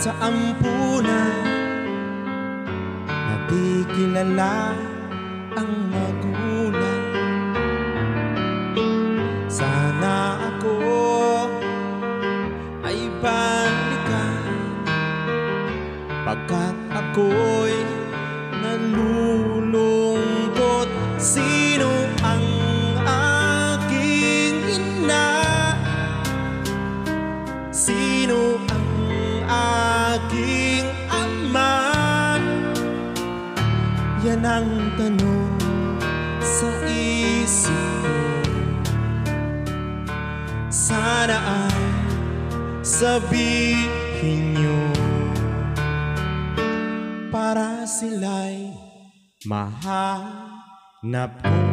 sa ampunan na di kilala ang magulang. Sana ako ay balikan, pagkat ako'y nalulungkot. Sino ang aking ina? Sino ang aking ama? Yan ang tanong sa isip ko. Sana ay sabihin niyo para sila'y mahanap ko.